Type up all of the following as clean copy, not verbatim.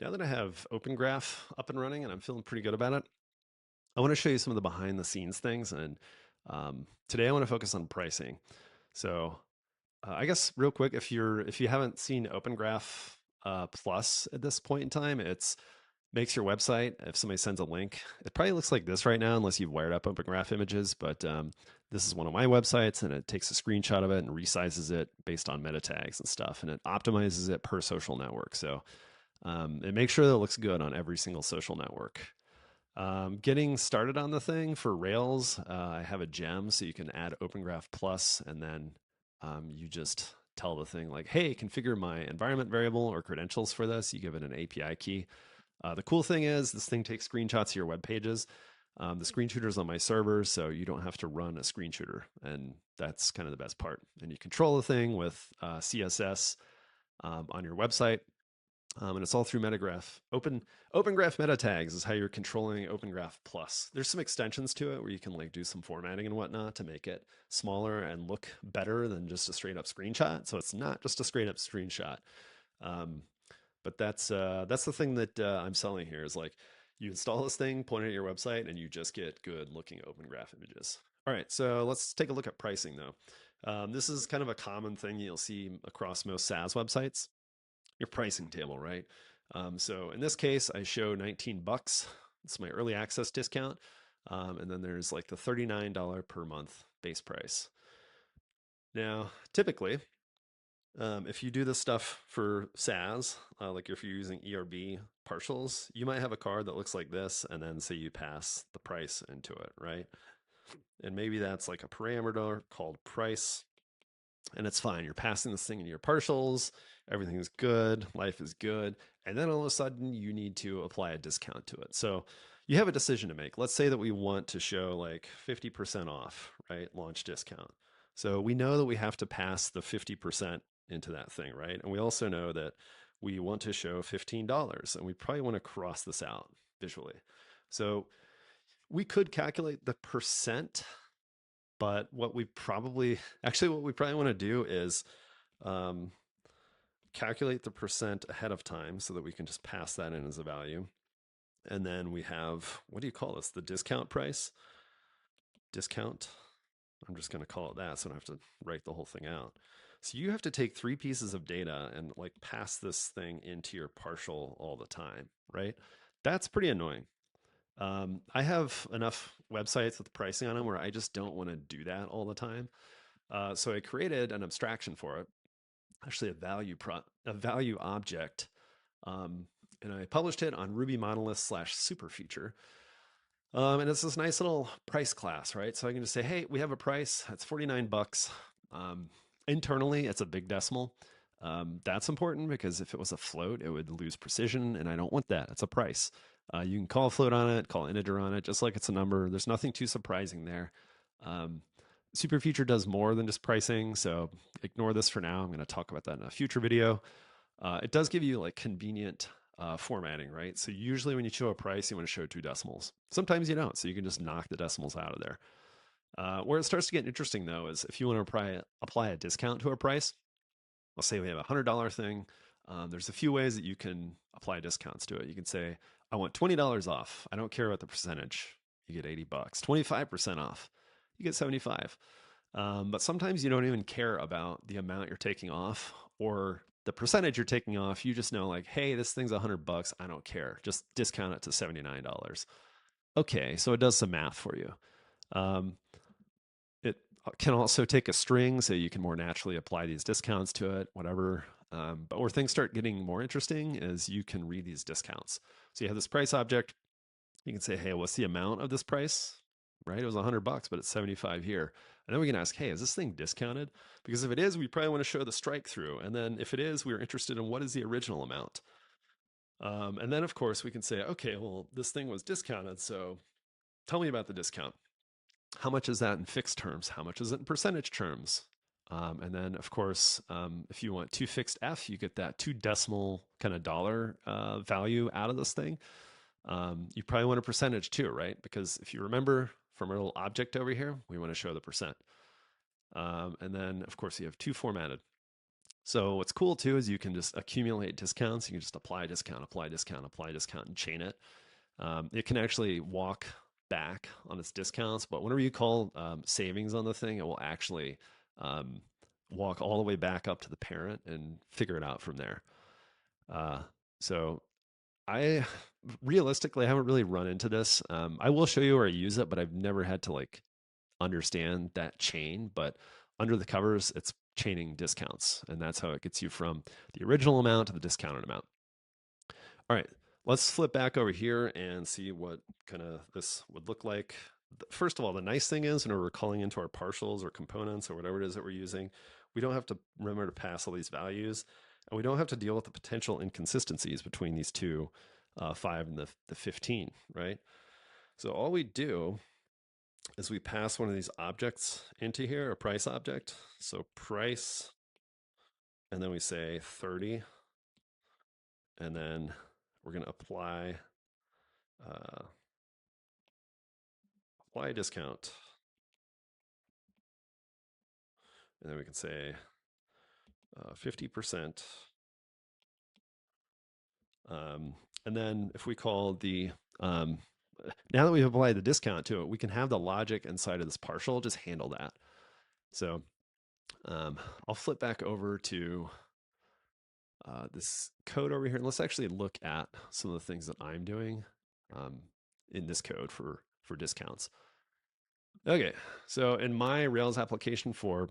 Now that I have Open Graph up and running and I'm feeling pretty good about it, I want to show you some of the behind the scenes things. And today I want to focus on pricing. So I guess real quick, if you haven't seen Open Graph Plus at this point in time, it's makes your website. If somebody sends a link, it probably looks like this right now, unless you've wired up Open Graph images. But this is one of my websites, and it takes a screenshot of it and resizes it based on meta tags and stuff, and it optimizes it per social network. So it makes sure that it looks good on every single social network. Getting started on the thing for Rails, I have a gem, so you can add Open Graph Plus, and then you just tell the thing like, "Hey, configure my environment variable or credentials for this." You give it an API key. The cool thing is this thing takes screenshots of your web pages. The screen shooter's on my server, so you don't have to run a screen shooter, and that's kind of the best part. And you control the thing with CSS on your website. And it's all through Metagraph. Open Graph meta tags is how you're controlling Open Graph Plus. There's some extensions to it where you can like do some formatting and whatnot to make it smaller and look better than just a straight up screenshot. So it's not just a straight up screenshot. Um, but that's the thing that I'm selling here is like you install this thing, point it at your website, and you just get good looking Open Graph images. All right, so let's take a look at pricing though. This is kind of a common thing you'll see across most SaaS websites, your pricing table, right? So in this case, I show 19 bucks. It's my early access discount. And then there's like the $39 per month base price. Now, typically, if you do this stuff for SaaS, like if you're using ERB partials, you might have a card that looks like this, and then say you pass the price into it, right? And maybe that's like a parameter called price, and it's fine. You're passing this thing into your partials, everything is good, life is good, and then all of a sudden you need to apply a discount to it. So you have a decision to make. Let's say that we want to show like 50% off, right? Launch discount. So we know that we have to pass the 50% into that thing, right? And we also know that we want to show $15, and we probably want to cross this out visually. So we could calculate the percent, but what we probably want to do is um, calculate the percent ahead of time so that we can just pass that in as a value. And then we have, what do you call this? The discount price? Discount. I'm just going to call it that so I don't have to write the whole thing out. So you have to take three pieces of data and like pass this thing into your partial all the time, right? That's pretty annoying. I have enough websites with pricing on them where I just don't want to do that all the time. So I created an abstraction for it, actually a value object, um, and I published it on Ruby monolith slash Superfeature. And it's this nice little price class, right? So I can just say, hey, we have a price. It's 49 bucks. Um, Internally, it's a BigDecimal. That's important because if it was a float, it would lose precision, and I don't want that. It's a price. You can call a float on it, call an integer on it, just like it's a number. There's nothing too surprising there. Um, Superfeature does more than just pricing, so ignore this for now. I'm going to talk about that in a future video. It does give you like convenient formatting, right? So usually when you show a price, you want to show two decimals. Sometimes you don't, so you can just knock the decimals out of there. Where it starts to get interesting though is if you want to apply a discount to a price. Let's say we have a $100 thing. There's a few ways that you can apply discounts to it. You can say, I want $20 off. I don't care about the percentage. You get 80 bucks. 25% off. You get 75. But sometimes you don't even care about the amount you're taking off or the percentage you're taking off. You just know like, hey, this thing's 100 bucks. I don't care. Just discount it to $79. Okay, so it does some math for you. It can also take a string so you can more naturally apply these discounts to it, whatever. But where things start getting more interesting is you can read these discounts. So you have this price object. You can say, hey, what's the amount of this price? Right? It was 100 bucks, but it's 75 here. And then we can ask, hey, is this thing discounted? Because if it is, we probably want to show the strike through. And then if it is, we're interested in what is the original amount. And then, of course, we can say, okay, well, this thing was discounted. So tell me about the discount. How much is that in fixed terms? How much is it in percentage terms? And then, of course, if you want two fixed F, you get that two decimal kind of dollar value out of this thing. You probably want a percentage too, right? Because if you remember from our little object over here, we want to show the percent. And then, of course, you have two formatted. So what's cool too is you can just accumulate discounts. You can just apply a discount, apply a discount, apply a discount, and chain it. It can actually walk back on its discounts, but whenever you call savings on the thing, it will actually um, walk all the way back up to the parent and figure it out from there. Uh, so I realistically I haven't really run into this. I will show you where I use it, but I've never had to like understand that chain. But under the covers, it's chaining discounts, and that's how it gets you from the original amount to the discounted amount. All right, let's flip back over here and see what kind of this would look like. First of all, the nice thing is when we're calling into our partials or components or whatever it is that we're using, we don't have to remember to pass all these values, and we don't have to deal with the potential inconsistencies between these two, 5 and the 15, right? So all we do is we pass one of these objects into here, a price object. So price, and then we say 30, and then we're going to uh, apply a discount. And then we can say 50%. And then if we call now that we've applied the discount to it, we can have the logic inside of this partial just handle that. So I'll flip back over to this code over here. And let's actually look at some of the things that I'm doing in this code for discounts. Okay, so in my Rails application for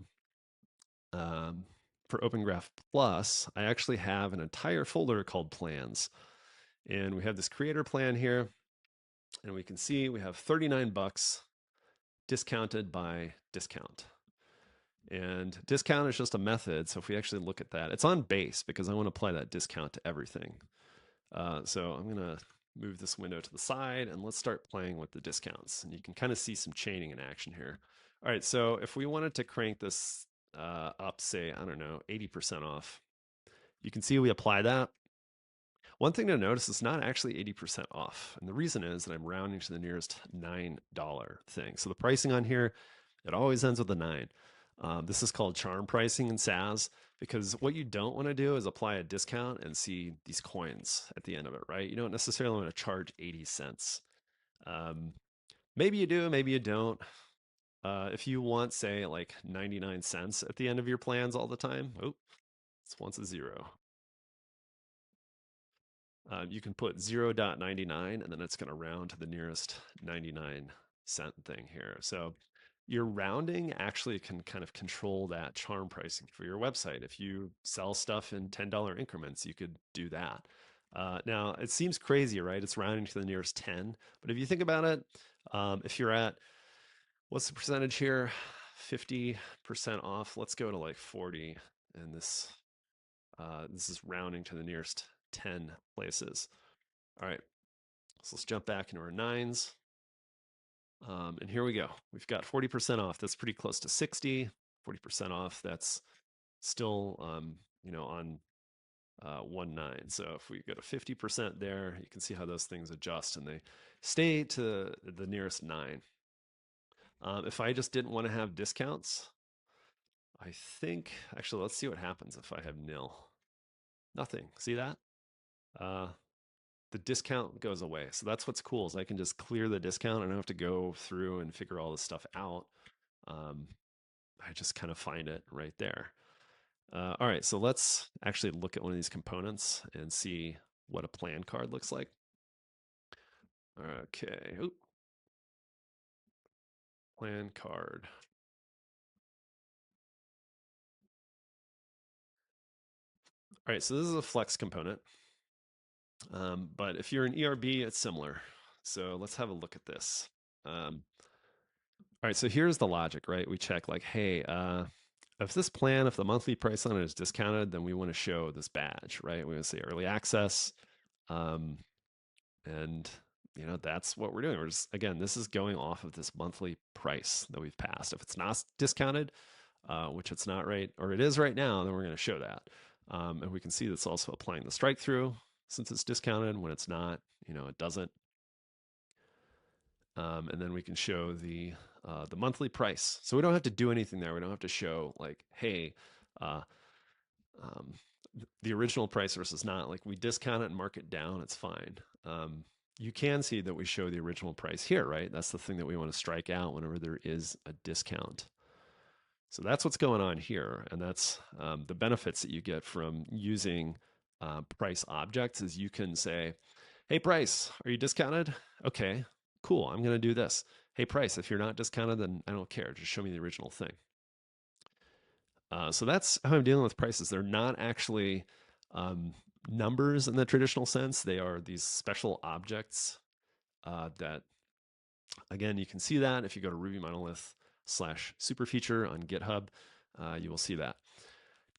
Open Graph Plus, I actually have an entire folder called plans. And we have this creator plan here, and we can see we have 39 bucks discounted by discount. And discount is just a method. So if we actually look at that, it's on base because I want to apply that discount to everything. So I'm going to move this window to the side and let's start playing with the discounts. And you can kind of see some chaining in action here. All right, so if we wanted to crank this up, say, I don't know, 80% off, you can see we apply that. One thing to notice is not actually 80% off. And the reason is that I'm rounding to the nearest $9 thing. So the pricing on here, it always ends with a 9. This is called charm pricing in SAS because what you don't want to do is apply a discount and see these coins at the end of it, right? You don't necessarily want to charge 80 cents. Maybe you do, maybe you don't. If you want, say, like 99 cents at the end of your plans all the time, oh, it's once a zero. You can put 0.99 and then it's going to round to the nearest 99-cent thing here. So your rounding actually can kind of control that charm pricing for your website. If you sell stuff in $10 increments, you could do that. Now, it seems crazy, right? It's rounding to the nearest 10. But if you think about it, if you're at, what's the percentage here? 50% off. Let's go to like 40. And this is rounding to the nearest 10 places. All right, so let's jump back into our nines. And here we go. We've got 40% off. That's pretty close to 60. 40% off. That's still, on 1.9. So if we go to 50% there, you can see how those things adjust and they stay to the nearest 9. If I just didn't want to have discounts, I think, actually, let's see what happens if I have nil. Nothing. See that? The discount goes away. So that's what's cool is I can just clear the discount. I don't have to go through and figure all this stuff out. I just kind of find it right there. All right, so let's actually look at one of these components and see what a plan card looks like. Okay, oop. Plan card. All right, so this is a flex component. But if you're an ERB, it's similar. So let's have a look at this. All right, so here's the logic, right? We check like, hey, if this plan, if the monthly price on it is discounted, then we want to show this badge, right? We want to say early access. And that's what we're doing. We're just, again, this is going off of this monthly price that we've passed. If it's not discounted, which it's not right, or it is right now, then we're going to show that. And we can see that's also applying the strike through since it's discounted. When it's not, it doesn't. And then we can show the monthly price. So we don't have to do anything there. We don't have to show like, hey, um, the original price versus not. Like we discount it and mark it down, it's fine. You can see that we show the original price here, right? That's the thing that we want to strike out whenever there is a discount. So that's what's going on here, and that's the benefits that you get from using price objects. Is you can say, "Hey, price, are you discounted? Okay, cool. I'm going to do this. Hey, price, if you're not discounted, then I don't care. Just show me the original thing." So that's how I'm dealing with prices. They're not actually um, numbers in the traditional sense. They are these special objects that, again, you can see that if you go to Ruby monolith slash superfeature on GitHub, you will see that.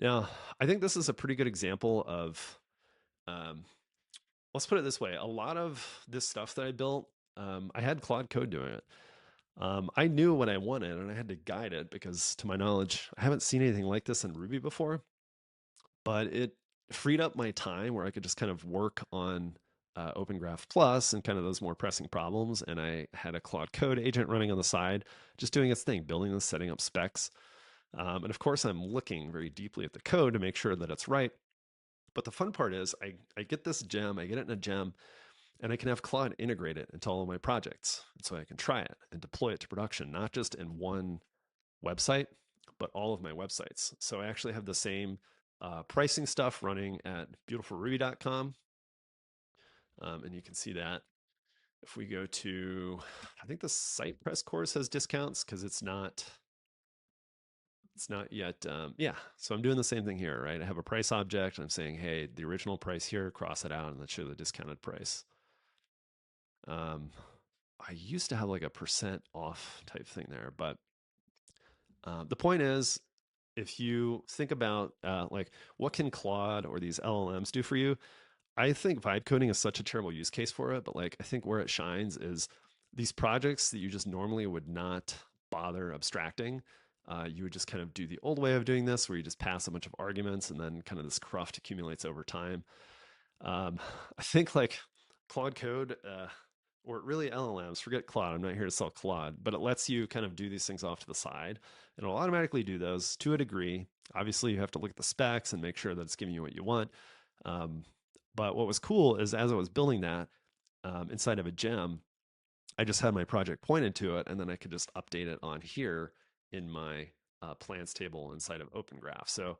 Now, I think this is a pretty good example of, um, let's put it this way. A lot of this stuff that I built, I had Claude Code doing it. I knew what I wanted and I had to guide it because, to my knowledge, I haven't seen anything like this in Ruby before. But it freed up my time where I could just kind of work on Open Graph Plus and kind of those more pressing problems. And I had a Claude Code agent running on the side, just doing its thing, building this, setting up specs. And of course, I'm looking very deeply at the code to make sure that it's right. But the fun part is I get this gem, I get it in a gem, and I can have Claude integrate it into all of my projects. And so I can try it and deploy it to production, not just in one website, but all of my websites. So I actually have the same pricing stuff running at beautifulruby.com. And you can see that if we go to, I think the site press course has discounts because it's not yet, yeah. So I'm doing the same thing here, right? I have a price object. And I'm saying, hey, the original price here, cross it out, and let's show the discounted price. I used to have like a percent off type thing there, but the point is, if you think about like what can Claude or these LLMs do for you, I think vibe coding is such a terrible use case for it. But like I think where it shines is these projects that you just normally would not bother abstracting. You would just kind of do the old way of doing this, where you just pass a bunch of arguments and then kind of this cruft accumulates over time. I think like Claude Code, or really LLMs, forget Claude. I'm not here to sell Claude, but it lets you kind of do these things off to the side and it'll automatically do those to a degree. Obviously, you have to look at the specs and make sure that it's giving you what you want. Um, but what was cool is as I was building that inside of a gem, I just had my project pointed to it and then I could just update it on here in my plans table inside of Open Graph. So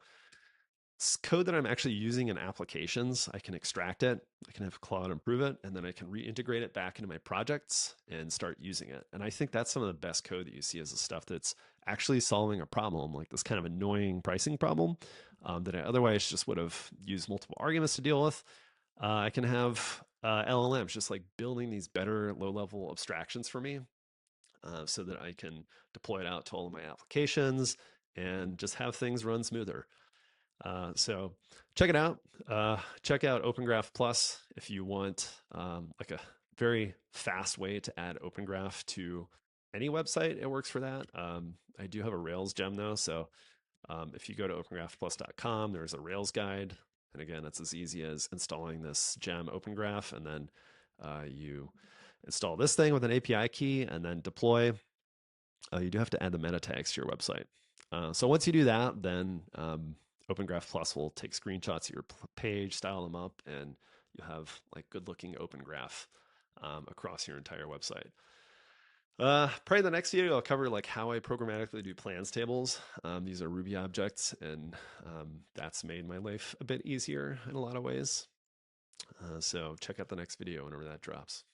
code that I'm actually using in applications. I can extract it, I can have Claude improve it, and then I can reintegrate it back into my projects and start using it. And I think that's some of the best code that you see is the stuff that's actually solving a problem, like this kind of annoying pricing problem that I otherwise just would have used multiple arguments to deal with. I can have LLMs just like building these better low level abstractions for me so that I can deploy it out to all of my applications and just have things run smoother. So check it out. Check out Open Graph Plus if you want like a very fast way to add Open Graph to any website. It works for that. I do have a Rails gem though, so if you go to opengraphplus.com, there's a Rails guide, and again, it's as easy as installing this gem Open Graph, and then you install this thing with an API key, and then deploy. You do have to add the meta tags to your website. So once you do that, then Open Graph Plus will take screenshots of your page, style them up, and you'll have like good looking Open Graph across your entire website. Probably the next video I'll cover like how I programmatically do plans tables. These are Ruby objects, and that's made my life a bit easier in a lot of ways. So check out the next video whenever that drops.